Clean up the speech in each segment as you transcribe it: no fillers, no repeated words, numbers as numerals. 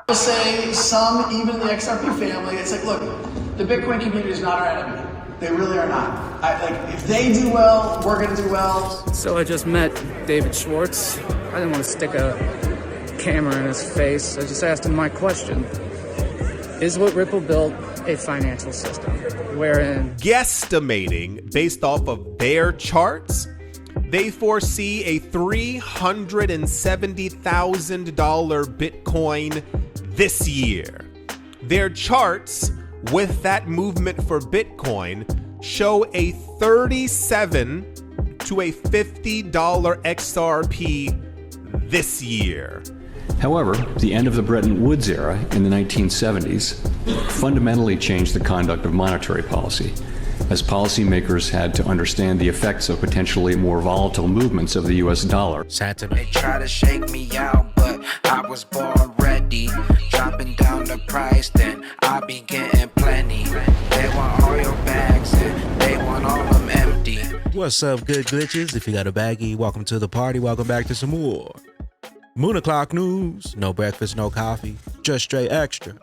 I say some, even in the XRP family, it's like, look, the Bitcoin community is not our enemy. They really are not. If they do well, we're going to do well. So I just met David Schwartz. I didn't want to stick a camera in his face. I just asked him my question. Is what Ripple built a financial system wherein... Guesstimating based off of their charts, they foresee a $370,000 Bitcoin this year. Their charts with that movement for Bitcoin show a $37 to a $50 XRP this year. However, the end of the Bretton Woods era in the 1970s fundamentally changed the conduct of monetary policy, as policymakers had to understand the effects of potentially more volatile movements of the US dollar. They try to shake me out, but I was born ready. Dropping down the price, then I be getting plenty. They want all your bags and they want all of them empty. What's up, good glitches? If you got a baggie, welcome to the party. Welcome back to some more Moon o'clock news. No breakfast, no coffee, just straight extra.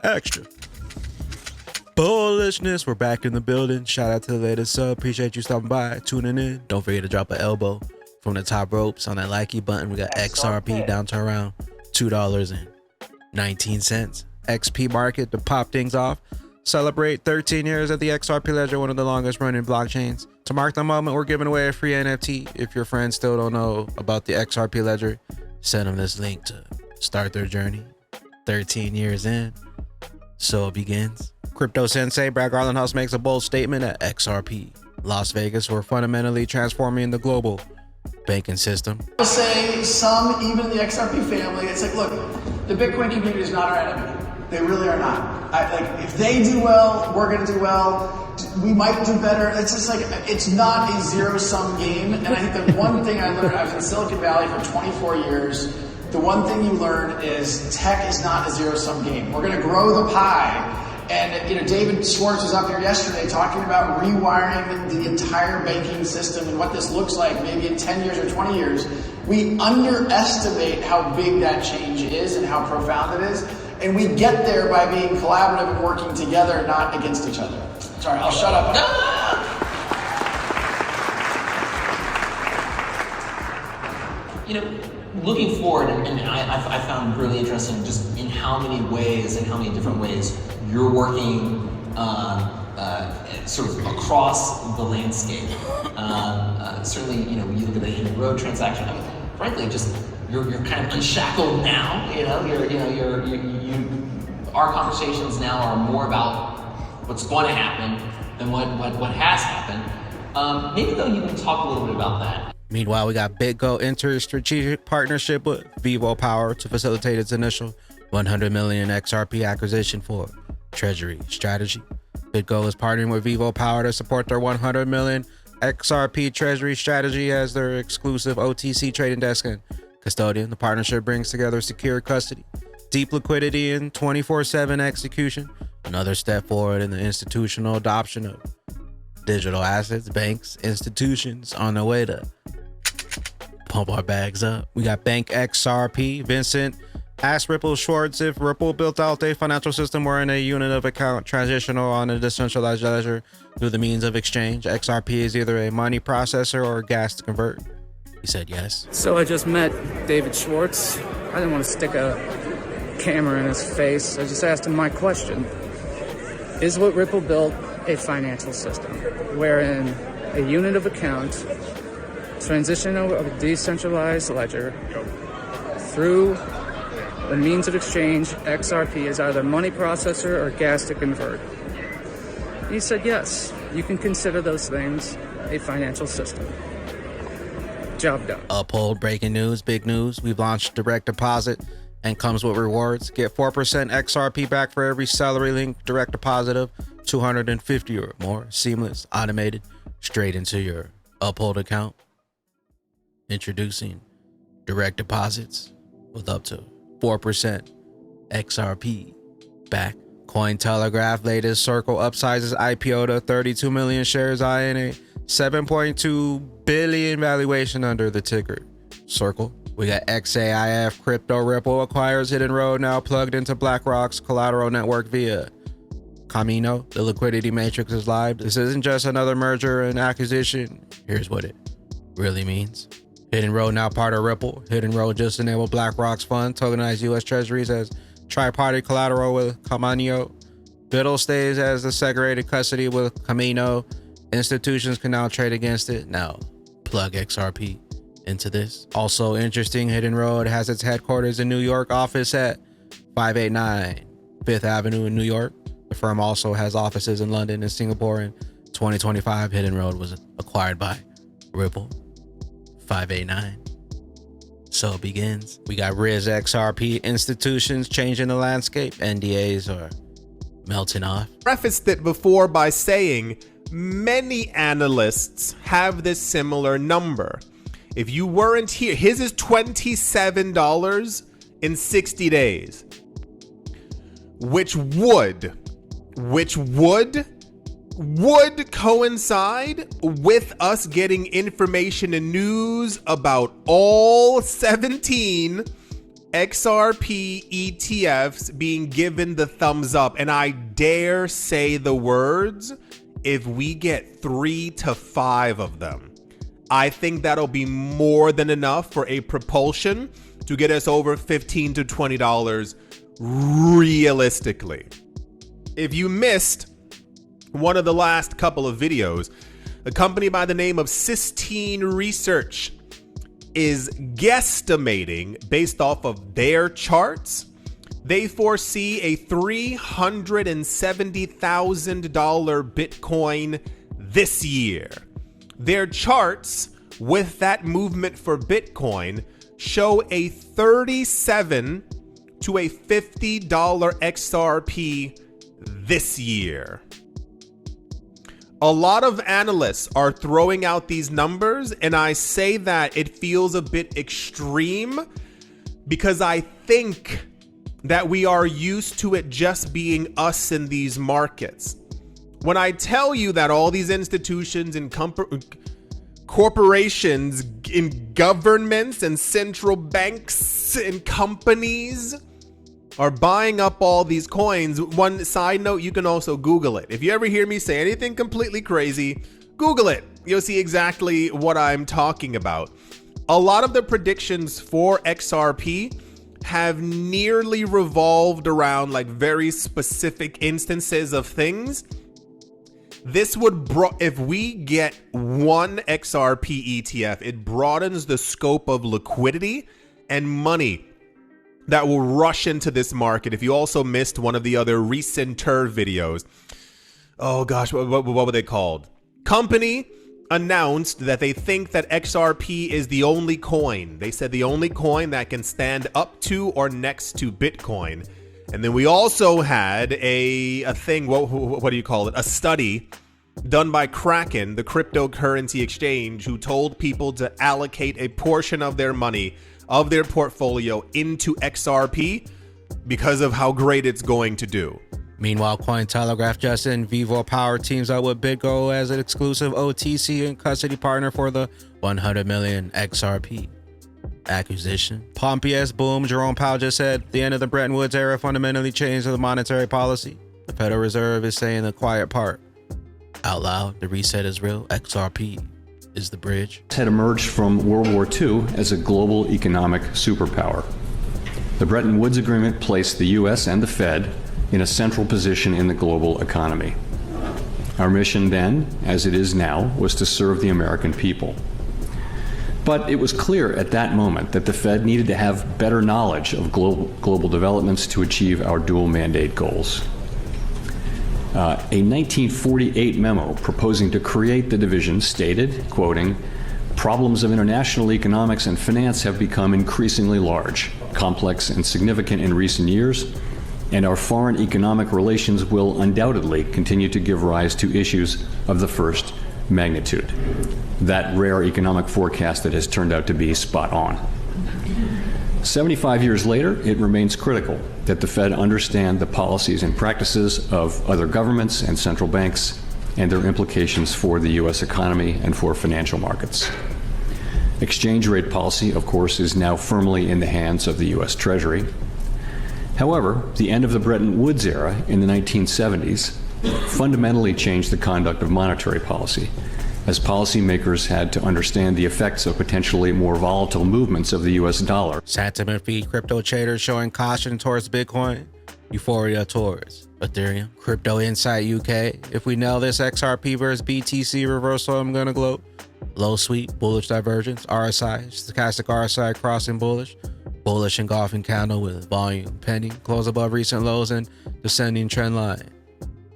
Bullishness, we're back in the building. Shout out to the latest sub. Appreciate you stopping by, tuning in. Don't forget to drop an elbow from the top ropes on that likey button. We got XRP down to around $2.19. XP market to pop things off. Celebrate 13 years at the XRP ledger, one of the longest running blockchains. To mark the moment, we're giving away a free NFT. If your friends still don't know about the XRP ledger, send them this link to start their journey. 13 years in, so it begins. Crypto Sensei Brad Garlandhouse makes a bold statement at XRP Las Vegas. We're fundamentally transforming the global banking system. I say some, even in the XRP family, it's like, look, the Bitcoin community is not our enemy. They really are not. If they do well, we're going to do well. We might do better. It's just like, it's not a zero-sum game. And I think the one thing I learned, I was in Silicon Valley for 24 years. The one thing you learn is tech is not a zero-sum game. We're going to grow the pie. And David Schwartz was up here yesterday talking about rewiring the entire banking system and what this looks like maybe in 10 years or 20 years. We underestimate how big that change is and how profound it is. And we get there by being collaborative and working together, not against each other. Sorry, I'll shut up. Looking forward, and I found really interesting just in how many ways and how many different ways you're working sort of across the landscape. Certainly, when you look at the Hidden Road transaction, frankly, just you're kind of unshackled now. Our conversations now are more about what's going to happen than what has happened. Maybe though you can talk a little bit about that. Meanwhile, we got BitGo enter strategic partnership with Vivo Power to facilitate its initial 100 million XRP acquisition for treasury strategy. BitGo is partnering with Vivo Power to support their 100 million XRP treasury strategy as their exclusive OTC trading desk and custodian. The partnership brings together secure custody, deep liquidity, and 24/7 execution. Another step forward in the institutional adoption of digital assets. Banks, institutions on their way to pump our bags up. We got Bank XRP. Vincent asked Ripple Schwartz if Ripple built out a financial system wherein a unit of account transitional on a decentralized ledger through the means of exchange. XRP is either a money processor or gas to convert. He said yes. So I just met David Schwartz. I didn't want to stick a camera in his face. I just asked him my question. Is what Ripple built a financial system wherein a unit of account transition of a decentralized ledger through the means of exchange, XRP, is either money processor or gas to convert? He said yes, you can consider those things a financial system. Job done. Uphold breaking news, big news. We've launched direct deposit and comes with rewards. Get 4% XRP back for every salary link direct deposit of $250 or more. Seamless, automated, straight into your Uphold account. Introducing direct deposits with up to 4% XRP back. Cointelegraph latest Circle upsizes IPO to 32 million shares, eyeing a 7.2 billion valuation under the ticker Circle. We got XAIF Crypto Ripple acquires Hidden Road, now plugged into BlackRock's collateral network via Camino. The liquidity matrix is live. This isn't just another merger and acquisition. Here's what it really means. Hidden Road now part of Ripple. Hidden Road just enabled BlackRock's fund, tokenized U.S. Treasuries as tri-party collateral with Camino. BUIDL stays as the segregated custody with Camino. Institutions can now trade against it. Now, plug XRP into this. Also interesting, Hidden Road has its headquarters in New York, office at 589 5th Avenue in New York. The firm also has offices in London and Singapore. In 2025, Hidden Road was acquired by Ripple. 589. So it begins. We got Riz XRP institutions changing the landscape. NDAs are melting off. Prefaced it before by saying many analysts have this similar number. If you weren't here, his is $27 in 60 days, which would coincide with us getting information and news about all 17 XRP ETFs being given the thumbs up. And I dare say the words, if we get 3 to 5 of them, I think that'll be more than enough for a propulsion to get us over $15 to $20 realistically. If you missed one of the last couple of videos, a company by the name of Sistine Research is guesstimating, based off of their charts, they foresee a $370,000 Bitcoin this year. Their charts with that movement for Bitcoin show a $37 to a $50 XRP this year. A lot of analysts are throwing out these numbers, and I say that it feels a bit extreme because I think that we are used to it just being us in these markets. When I tell you that all these institutions and corporations in governments and central banks and companies are buying up all these coins, one side note, you can also Google it. If you ever hear me say anything completely crazy, Google it. You'll see exactly what I'm talking about. A lot of the predictions for XRP have nearly revolved around like very specific instances of things. This would, if we get one XRP ETF, it broadens the scope of liquidity and money that will rush into this market. If you also missed one of the other recenter videos, oh gosh, what were they called? Company announced that they think that XRP is the only coin. They said the only coin that can stand up to or next to Bitcoin. And then we also had a thing, what do you call it? A study done by Kraken, the cryptocurrency exchange, who told people to allocate a portion of their money, of their portfolio, into XRP because of how great it's going to do. Meanwhile, Cointelegraph just in, Vivo Power teams up with BitGo as an exclusive OTC and custody partner for the 100 million XRP acquisition. Pompous boom, Jerome Powell just said the end of the Bretton Woods era fundamentally changed the monetary policy. The Federal Reserve is saying the quiet part out loud. The reset is real. XRP is the bridge. Had emerged from World War II as a global economic superpower. The Bretton Woods Agreement placed the U.S. and the Fed in a central position in the global economy. Our mission then, as it is now, was to serve the American people. But it was clear at that moment that the Fed needed to have better knowledge of global developments to achieve our dual mandate goals. A 1948 memo proposing to create the division stated, quoting, "Problems of international economics and finance have become increasingly large, complex, and significant in recent years, and our foreign economic relations will undoubtedly continue to give rise to issues of the first magnitude." That rare economic forecast that has turned out to be spot on. 75 years later, it remains critical that the Fed understand the policies and practices of other governments and central banks and their implications for the U.S. economy and for financial markets. Exchange rate policy, of course, is now firmly in the hands of the U.S. Treasury. However, the end of the Bretton Woods era in the 1970s fundamentally changed the conduct of monetary policy, as policymakers had to understand the effects of potentially more volatile movements of the U.S. dollar. Sentiment feed crypto traders showing caution towards Bitcoin, euphoria towards Ethereum. Crypto Insight UK, if we nail this XRP versus BTC reversal, I'm gonna gloat. Low sweep, bullish divergence, RSI, stochastic RSI crossing bullish. Bullish engulfing candle with volume pending, close above recent lows and descending trend line.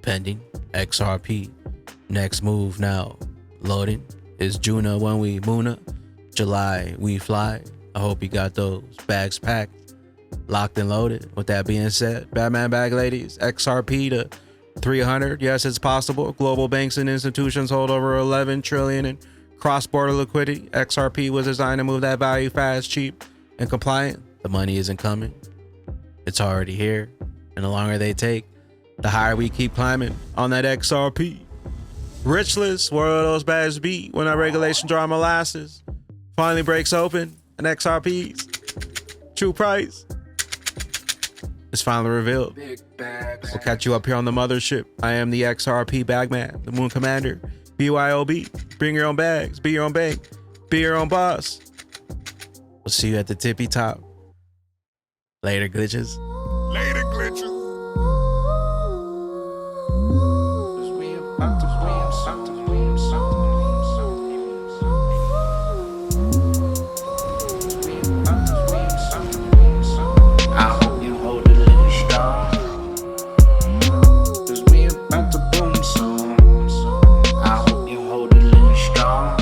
Pending, XRP. Next move now. Loading. Is Juna when we Moona? July, we fly. I hope you got those bags packed, locked and loaded. With that being said, Batman bag ladies, XRP to 300. Yes, it's possible. Global banks and institutions hold over 11 trillion in cross-border liquidity. XRP was designed to move that value fast, cheap, and compliant. The money isn't coming. It's already here. And the longer they take, the higher we keep climbing on that XRP. Rich list, where will those bags be when our regulation dry molasses finally breaks open and XRP's true price is finally revealed? We'll catch you up here on the mothership. I am the XRP bagman, the Moon Commander, BYOB. Bring your own bags, be your own bank, be your own boss. We'll see you at the tippy top. Later, glitches. Later, glitches. I hope you hold it a little strong, 'cause we about to boom soon. I hope you hold it a little strong,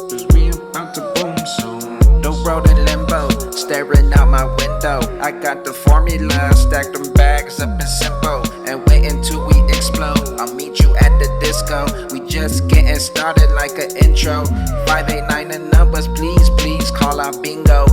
'cause we about to boom soon. The road in limbo, staring out my window. I got the formula, stack them bags up and simple, and wait until we explode. I'll meet you at the disco. We just getting started like an intro. 589 the numbers, please, please call out bingo.